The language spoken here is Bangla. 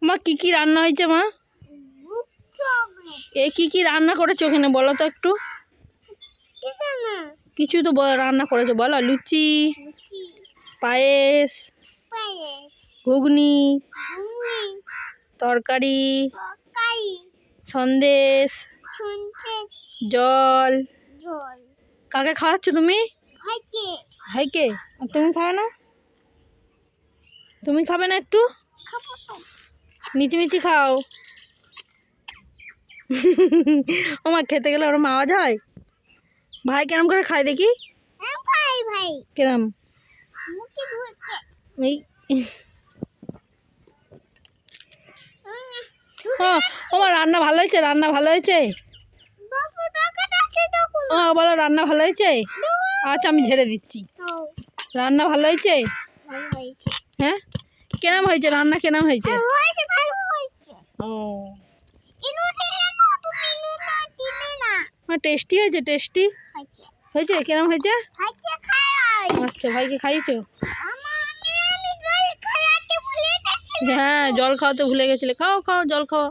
মা কি কি রান্না হয়েছে মা? এ কি কি রান্না করেছো ওখানে বলো তো একটু। কিছু তো রান্না করেছো বলো। লুচি, পায়েস, ঘুগনি, তরকারি, সন্দেশ, জল। কাকে খাওয়াচ্ছ তুমি? ভাইকে। আর তুমি খাও না? তুমি খাবে না একটু? মিচি খাও। আমার খেতে গেলে ওরম আওয়াজ হয়। ভাই কেরম করে খায় দেখি। কেরম? আমার রান্না ভালো হয়েছে, রান্না ভালো হয়েছে। বলো রান্না ভালো হয়েছে। আচ্ছা আমি ঝেড়ে দিচ্ছি। রান্না ভালো হয়েছে? হ্যাঁ কেরম হয়েছে রান্না, কেরম হয়েছে? ও টেস্টি হয়েছে, টেস্টি হয়েছে। কেরম হয়েছে? আচ্ছা ভাইকে খাইয়েছো? হ্যাঁ জল খাওয়াতে ভুলে গেছিলে। খাও খাও জল খাও।